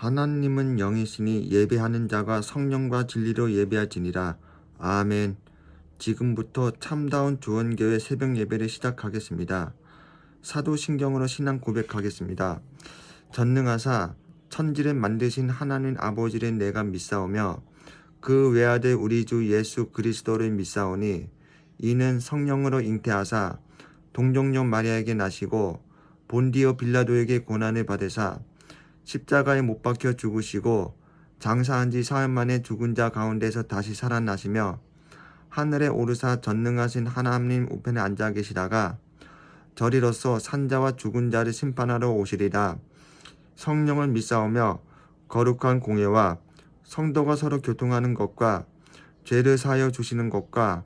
하나님은 영이시니 예배하는 자가 성령과 진리로 예배할지니라. 아멘. 지금부터 참다운 주원교회 새벽 예배를 시작하겠습니다. 사도신경으로 신앙 고백하겠습니다. 전능하사 천지를 만드신 하나님 아버지를 내가 믿사오며 그 외아들 우리 주 예수 그리스도를 믿사오니 이는 성령으로 잉태하사 동정녀 마리아에게 나시고 본디오 빌라도에게 고난을 받으사 십자가에 못 박혀 죽으시고 장사한 지 사흘 만에 죽은 자 가운데서 다시 살아나시며 하늘에 오르사 전능하신 하나님 우편에 앉아 계시다가 저리로서 산자와 죽은 자를 심판하러 오시리라. 성령을 믿사오며 거룩한 공예와 성도가 서로 교통하는 것과 죄를 사하여 주시는 것과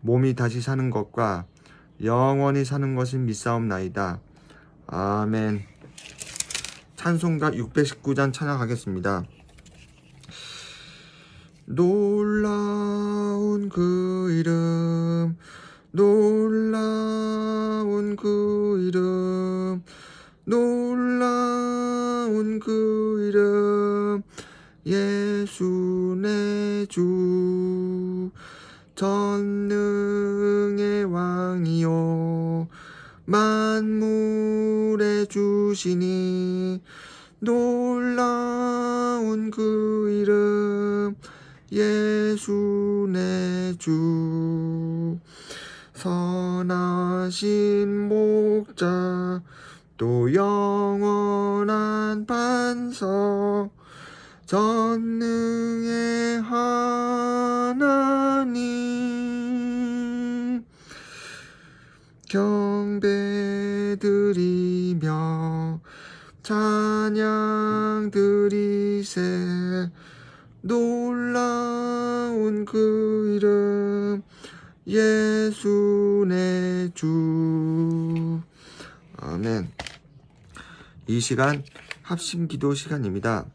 몸이 다시 사는 것과 영원히 사는 것을 믿사옵나이다. 아멘. 찬송가 619장 찬양하겠습니다. 놀라운 그 이름, 놀라운 그 이름, 놀라운 그 이름, 예수 내 주, 전능의 왕이요 만물의 주시니 놀라운 그 이름 예수 내 주. 선하신 목자 또 영원한 반석 전능의 하나님 경배드리며 찬양 드리세. 놀라운 그 이름 예수 내 주. 아멘. 이 시간 합심기도 시간입니다.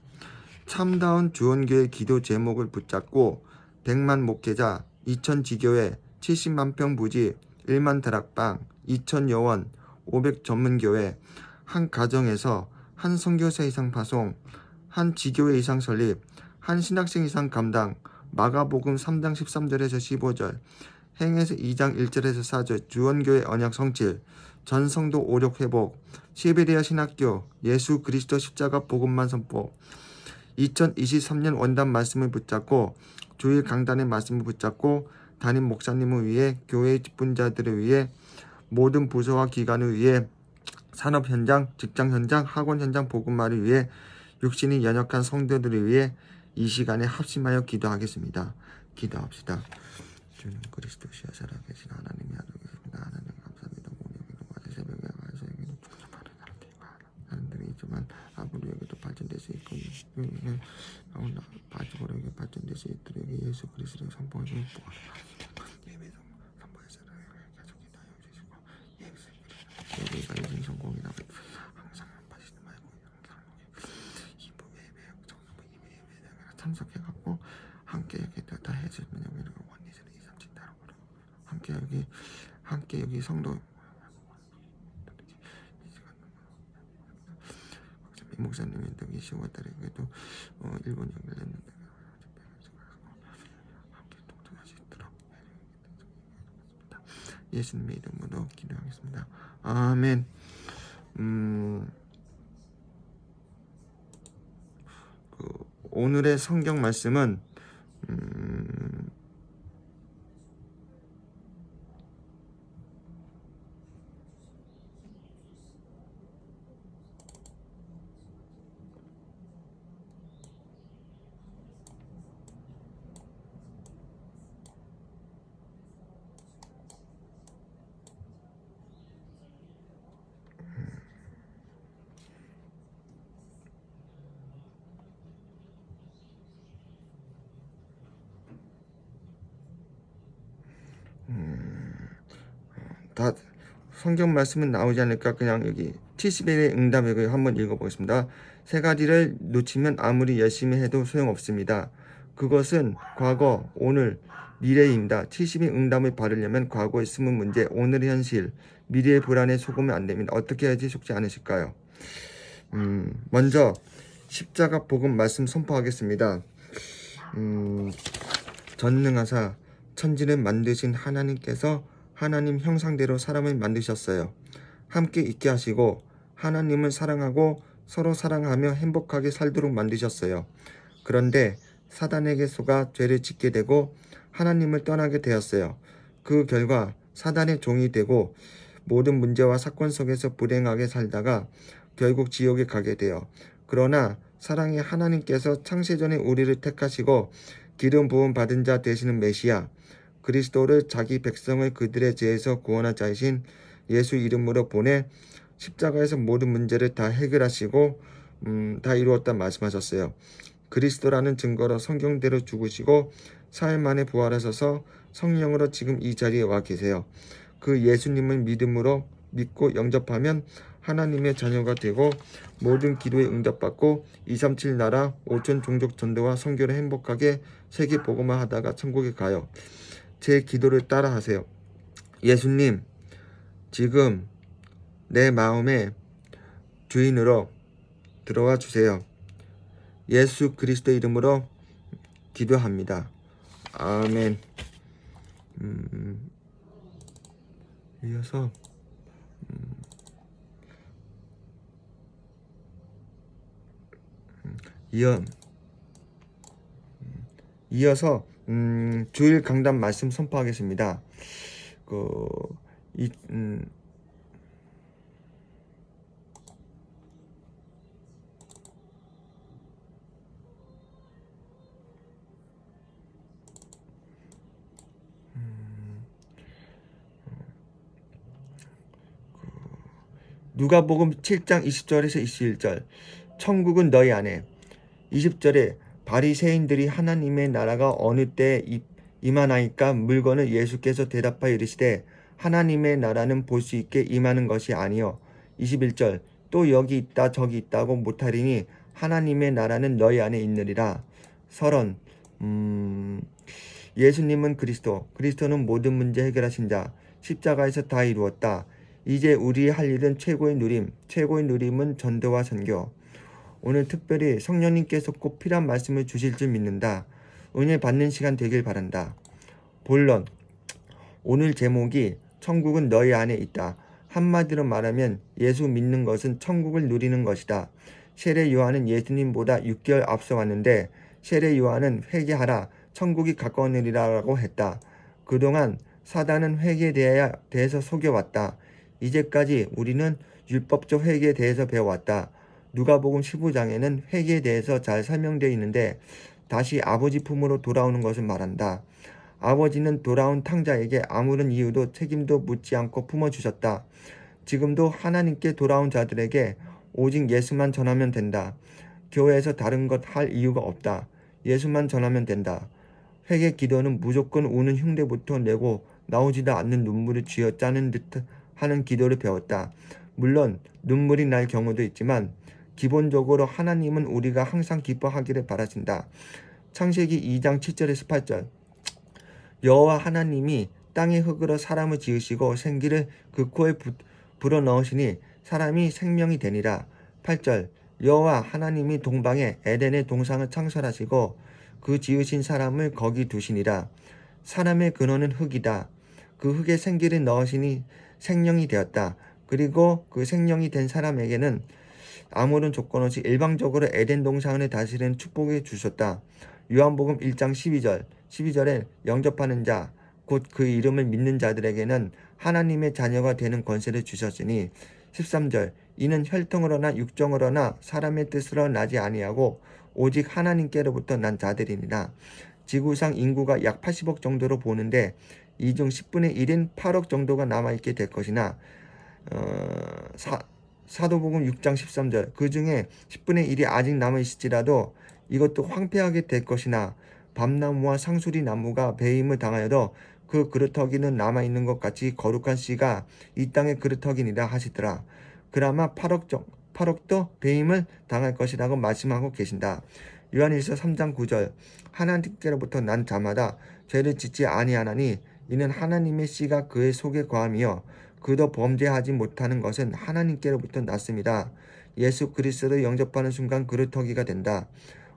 참다운 주원교회 기도 제목을 붙잡고 100만 목회자, 2000지교회, 70만 평 부지, 1만 다락방, 2000여원, 500 전문교회, 한 가정에서 한 선교사 이상 파송, 한 지교회 이상 설립, 한 신학생 이상 감당, 마가복음 3장 13절에서 15절, 행에서 2장 1절에서 4절, 주원교회 언약 성취, 전성도 오력 회복, 시베리아 신학교, 예수 그리스도 십자가 복음만 선포, 2023년 원단 말씀을 붙잡고 주일 강단의 말씀을 붙잡고 담임 목사님을 위해 교회의 직분자들을 위해 모든 부서와 기관을 위해 산업 현장, 직장 현장, 학원 현장 복음화를 위해 육신이 연약한 성도들을 위해 이 시간에 합심하여 기도하겠습니다. 기도합시다. 주님 그리스도시여 살아계신 하나님이 하나님입니다. 하나님 감사합니다. 오늘 새벽에 와서 사람들이 있지만 아버지에게도 발전될 수 있고 바지고에게 발전될 수 있도록 예수 그리스도의 선포를 예배도 선포해서 가족이 다 해주시고 예배가 요즘 성공이라 항상 빠지지 말고 이부 예배 참석해갖고 함께 여기 다 해주면 여기는 원리스를 2, 3, 7 따로 함께 여기 성도 목사님이 여기 10월달에도 일본 연결했는데 함께 동참할 수 있도록 예수님의 이름으로 기도하겠습니다. 아멘. 오늘의 성경 말씀은 다 성경 말씀은 나오지 않을까. 그냥 여기 70일의 응답을 한번 읽어보겠습니다. 세 가지를 놓치면 아무리 열심히 해도 소용없습니다. 그것은 과거, 오늘, 미래입니다. 70일 응답을 받으려면 과거의 숨은 문제, 오늘의 현실, 미래의 불안에 속으면 안 됩니다. 어떻게 해야지 속지 않으실까요? 먼저 십자가 복음 말씀 선포하겠습니다. 전능하사 천지를 만드신 하나님께서 하나님 형상대로 사람을 만드셨어요. 함께 있게 하시고 하나님을 사랑하고 서로 사랑하며 행복하게 살도록 만드셨어요. 그런데 사단에게 속아 죄를 짓게 되고 하나님을 떠나게 되었어요. 그 결과 사단의 종이 되고 모든 문제와 사건 속에서 불행하게 살다가 결국 지옥에 가게 돼요. 그러나 사랑의 하나님께서 창세전에 우리를 택하시고 기름 부음 받은 자 되시는 메시아 그리스도를 자기 백성을 그들의 죄에서 구원할 자이신 예수 이름으로 보내 십자가에서 모든 문제를 다 해결하시고 다 이루었다 말씀하셨어요. 그리스도라는 증거로 성경대로 죽으시고 4일 만에 부활하셔서 성령으로 지금 이 자리에 와 계세요. 그 예수님을 믿고 영접하면 하나님의 자녀가 되고 모든 기도에 응답받고 237 나라 5천 종족 전도와 선교를 행복하게 세계 복음화 하다가 천국에 가요. 제 기도를 따라 하세요. 예수님, 지금 내 마음의 주인으로 들어와 주세요. 예수 그리스도 이름으로 기도합니다. 아멘. 이어서 이어서 주일 강단 말씀 선포하겠습니다. 누가복음 7장 20절에서 21절 천국은 너희 안에 20절에 바리새인들이 하나님의 나라가 어느 때에 임하나이까 물건을 예수께서 대답하여 이르시되 하나님의 나라는 볼 수 있게 임하는 것이 아니요 21절 또 여기 있다 저기 있다고 못하리니 하나님의 나라는 너희 안에 있느니라. 서론 예수님은 그리스도는 모든 문제 해결하신 자 십자가에서 다 이루었다. 이제 우리의 할 일은 최고의 누림은 전도와 선교. 오늘 특별히 성령님께서 꼭 필요한 말씀을 주실 줄 믿는다. 은혜 받는 시간 되길 바란다. 본론 오늘 제목이 천국은 너희 안에 있다. 한마디로 말하면 예수 믿는 것은 천국을 누리는 것이다. 세례 요한은 예수님보다 6개월 앞서 왔는데 세례 요한은 회개하라 천국이 가까우니라라고 했다. 그동안 사단은 회개에 대해서 속여왔다. 이제까지 우리는 율법적 회개에 대해서 배워왔다. 누가복음 15장에는 회개에 대해서 잘 설명되어 있는데 다시 아버지 품으로 돌아오는 것을 말한다. 아버지는 돌아온 탕자에게 아무런 이유도 책임도 묻지 않고 품어주셨다. 지금도 하나님께 돌아온 자들에게 오직 예수만 전하면 된다. 교회에서 다른 것 할 이유가 없다. 예수만 전하면 된다. 회개 기도는 무조건 우는 흉내부터 내고 나오지도 않는 눈물을 쥐어 짜는 듯 하는 기도를 배웠다. 물론 눈물이 날 경우도 있지만 기본적으로 하나님은 우리가 항상 기뻐하기를 바라신다. 창세기 2장 7절에서 8절 여호와 하나님이 땅의 흙으로 사람을 지으시고 생기를 그 코에 불어넣으시니 사람이 생명이 되니라. 8절 여호와 하나님이 동방에 에덴의 동상을 창설하시고 그 지으신 사람을 거기 두시니라. 사람의 근원은 흙이다. 그 흙에 생기를 넣으시니 생명이 되었다. 그리고 그 생명이 된 사람에게는 아무런 조건 없이 일방적으로 에덴 동산을 다스리는 축복을 주셨다. 요한복음 1장 12절에 영접하는 자, 곧 그 이름을 믿는 자들에게는 하나님의 자녀가 되는 권세를 주셨으니 13절 이는 혈통으로나 육정으로나 사람의 뜻으로 나지 아니하고 오직 하나님께로부터 난 자들이니라. 지구상 인구가 약 80억 정도로 보는데 이 중 10분의 1인 8억 정도가 남아있게 될 것이나 사도복음 6장 13절 그 중에 10분의 1이 아직 남아있을지라도 이것도 황폐하게 될 것이나 밤나무와 상수리 나무가 배임을 당하여도 그 그루터기는 남아있는 것 같이 거룩한 씨가 이 땅의 그루터기니라 하시더라. 그나마 8억도 배임을 당할 것이라고 말씀하고 계신다. 요한일서 3장 9절 하나님께로부터 난 자마다 죄를 짓지 아니하나니 이는 하나님의 씨가 그의 속에 거함이요 그도 범죄하지 못하는 것은 하나님께로부터 났습니다. 예수 그리스도를 영접하는 순간 그루터기가 된다.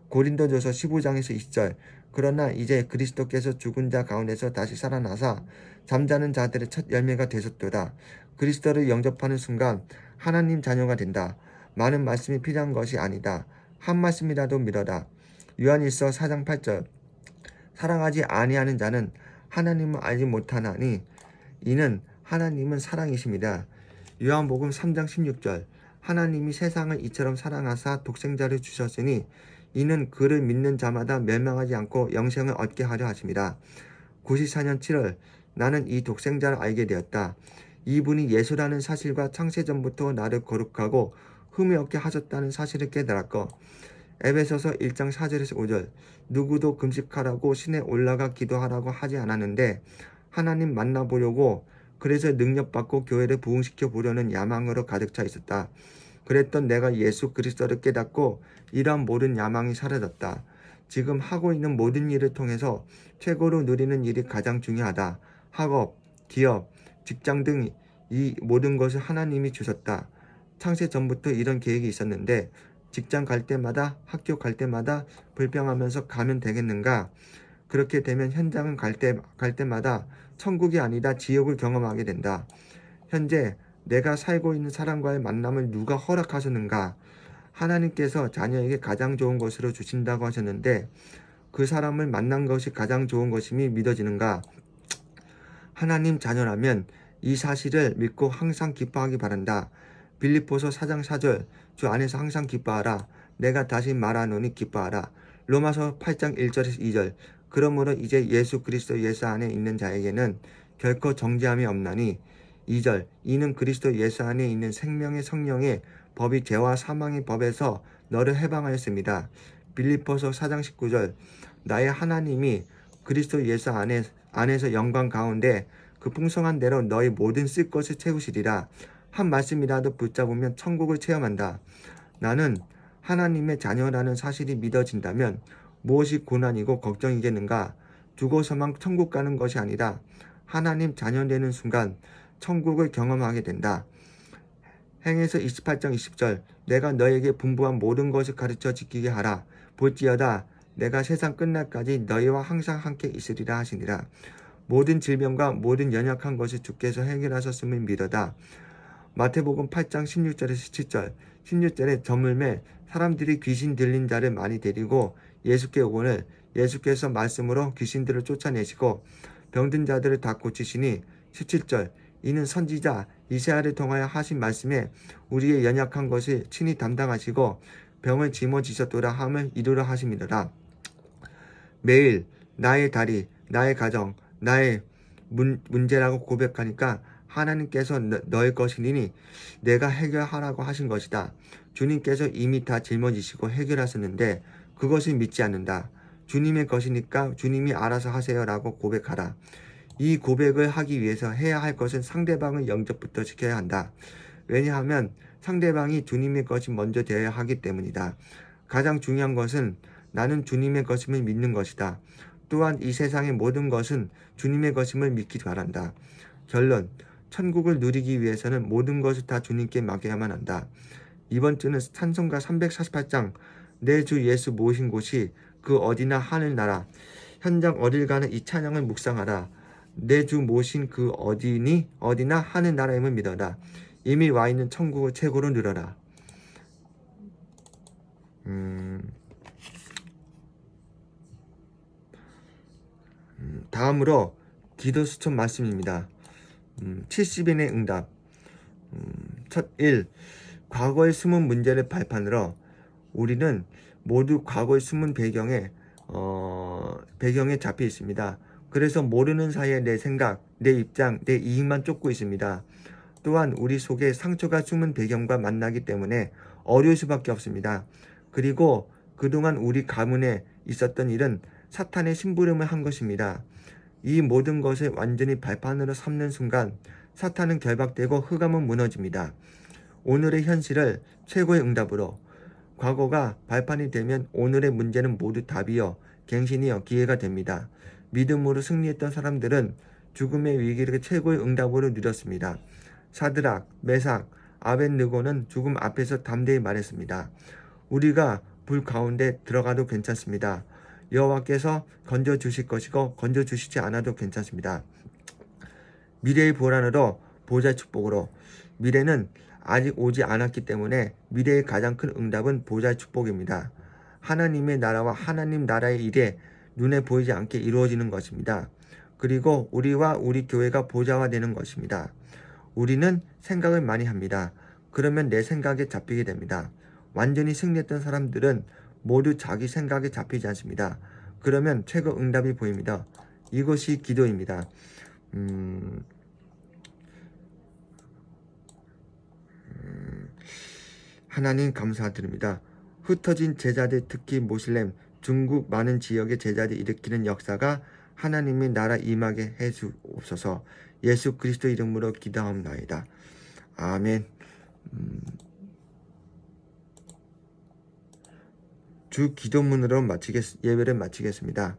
고린도전서 15장에서 20절. 그러나 이제 그리스도께서 죽은 자 가운데서 다시 살아나사 잠자는 자들의 첫 열매가 되셨도다. 그리스도를 영접하는 순간 하나님 자녀가 된다. 많은 말씀이 필요한 것이 아니다. 한 말씀이라도 믿어라. 요한일서 4장 8절. 사랑하지 아니하는 자는 하나님을 알지 못하나니 이는 하나님은 사랑이십니다. 요한복음 3장 16절. 하나님이 세상을 이처럼 사랑하사 독생자를 주셨으니 이는 그를 믿는 자마다 멸망하지 않고 영생을 얻게 하려 하십니다. 94년 7월 나는 이 독생자를 알게 되었다. 이분이 예수라는 사실과 창세전부터 나를 거룩하고 흠이 없게 하셨다는 사실을 깨달았고 에베소서 1장 4절에서 5절. 누구도 금식하라고 신에 올라가 기도하라고 하지 않았는데 하나님 만나보려고 그래서 능력받고 교회를 부흥시켜 보려는 야망으로 가득 차 있었다. 그랬던 내가 예수 그리스도를 깨닫고 이러한 모든 야망이 사라졌다. 지금 하고 있는 모든 일을 통해서 최고로 누리는 일이 가장 중요하다. 학업, 기업, 직장 등 이 모든 것을 하나님이 주셨다. 창세 전부터 이런 계획이 있었는데 직장 갈 때마다 학교 갈 때마다 불평하면서 가면 되겠는가? 그렇게 되면 현장은 갈 때마다 천국이 아니다 지옥을 경험하게 된다. 현재 내가 살고 있는 사람과의 만남을 누가 허락하셨는가? 하나님께서 자녀에게 가장 좋은 것으로 주신다고 하셨는데 그 사람을 만난 것이 가장 좋은 것임이 믿어지는가? 하나님 자녀라면 이 사실을 믿고 항상 기뻐하기 바란다. 빌립보서 4장 4절. 주 안에서 항상 기뻐하라. 내가 다시 말하노니 기뻐하라. 로마서 8장 1절에서 2절. 그러므로 이제 예수 그리스도 예수 안에 있는 자에게는 결코 정죄함이 없나니 2절. 이는 그리스도 예수 안에 있는 생명의 성령의 법이 죄와 사망의 법에서 너를 해방하였습니다. 빌립보서 4장 19절. 나의 하나님이 그리스도 예수 안에서 영광 가운데 그 풍성한 대로 너희 모든 쓸 것을 채우시리라. 한 말씀이라도 붙잡으면 천국을 체험한다. 나는 하나님의 자녀라는 사실이 믿어진다면 무엇이 고난이고 걱정이겠는가? 죽어서만 천국 가는 것이 아니라 하나님 자녀 되는 순간 천국을 경험하게 된다. 행에서 28장 20절. 내가 너에게 분부한 모든 것을 가르쳐 지키게 하라. 볼지어다 내가 세상 끝날까지 너희와 항상 함께 있으리라 하시니라. 모든 질병과 모든 연약한 것을 주께서 해결하셨음을 믿어다. 마태복음 8장 16절에서 17절. 16절에 저물매 사람들이 귀신 들린 자를 많이 데리고 예수께 오거늘 예수께서 말씀으로 귀신들을 쫓아내시고 병든 자들을 다 고치시니 17절. 이는 선지자 이사야를 통하여 하신 말씀에 우리의 연약한 것을 친히 담당하시고 병을 짊어지셨도다 함을 이루려 하심이더라. 매일 나의 다리, 나의 가정, 나의 문제라고 고백하니까 하나님께서 너의 것이니 내가 해결하라고 하신 것이다. 주님께서 이미 다 짊어지시고 해결하셨는데 그것을 믿지 않는다. 주님의 것이니까 주님이 알아서 하세요라고 고백하라. 이 고백을 하기 위해서 해야 할 것은 상대방을 영접부터 시켜야 한다. 왜냐하면 상대방이 주님의 것이 먼저 되어야 하기 때문이다. 가장 중요한 것은 나는 주님의 것임을 믿는 것이다. 또한 이 세상의 모든 것은 주님의 것임을 믿기 바란다. 결론, 천국을 누리기 위해서는 모든 것을 다 주님께 맡겨야만 한다. 이번 주는 찬송가 348장 내 주 예수 모신 곳이 그 어디나 하늘나라. 현장 어딜 가는 이 찬양을 묵상하라. 내 주 모신 그 어디나 하늘나라임을 믿어라. 이미 와 있는 천국을 최고로 누려라. 다음으로 기도 수첩 말씀입니다. 70인의 응답. 첫 1. 과거의 숨은 문제를 발판으로 우리는 모두 과거의 숨은 배경에 잡혀 있습니다. 그래서 모르는 사이에 내 생각, 내 입장, 내 이익만 쫓고 있습니다. 또한 우리 속에 상처가 숨은 배경과 만나기 때문에 어려울 수밖에 없습니다. 그리고 그동안 우리 가문에 있었던 일은 사탄의 심부름을 한 것입니다. 이 모든 것을 완전히 발판으로 삼는 순간 사탄은 결박되고 흑암은 무너집니다. 오늘의 현실을 최고의 응답으로 과거가 발판이 되면 오늘의 문제는 모두 답이요 갱신이요 기회가 됩니다. 믿음으로 승리했던 사람들은 죽음의 위기를 최고의 응답으로 누렸습니다. 사드락, 메삭, 아벳느고는 죽음 앞에서 담대히 말했습니다. 우리가 불 가운데 들어가도 괜찮습니다. 여호와께서 건져주실 것이고 건져주시지 않아도 괜찮습니다. 미래의 보란으로 보좌 축복으로. 미래는 아직 오지 않았기 때문에 미래의 가장 큰 응답은 보좌 축복입니다. 하나님의 나라와 하나님 나라의 일에 눈에 보이지 않게 이루어지는 것입니다. 그리고 우리와 우리 교회가 보좌화되는 것입니다. 우리는 생각을 많이 합니다. 그러면 내 생각에 잡히게 됩니다. 완전히 승리했던 사람들은 모두 자기 생각에 잡히지 않습니다. 그러면 최고 응답이 보입니다. 이것이 기도입니다. 하나님 감사드립니다. 흩어진 제자들, 특히 모슬렘, 중국 많은 지역의 제자들 일으키는 역사가 하나님의 나라 임하게 해 주옵소서. 예수 그리스도 이름으로 기도하옵나이다. 아멘. 주 기도문으로 예배를 마치겠습니다.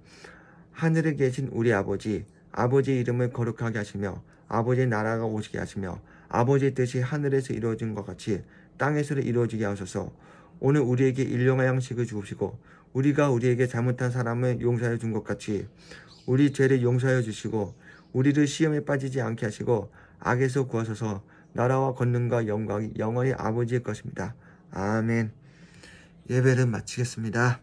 하늘에 계신 우리 아버지, 아버지의 이름을 거룩하게 하시며 아버지의 나라가 오시게 하시며 아버지의 뜻이 하늘에서 이루어진 것 같이 땅에서도 이루어지게 하소서. 오늘 우리에게 일용할 양식을 주옵시고 우리가 우리에게 잘못한 사람을 용서하여 준 것 같이 우리 죄를 용서하여 주시고 우리를 시험에 빠지지 않게 하시고 악에서 구하소서. 나라와 권능과 영광이 영원히 아버지의 것입니다. 아멘. 예배를 마치겠습니다.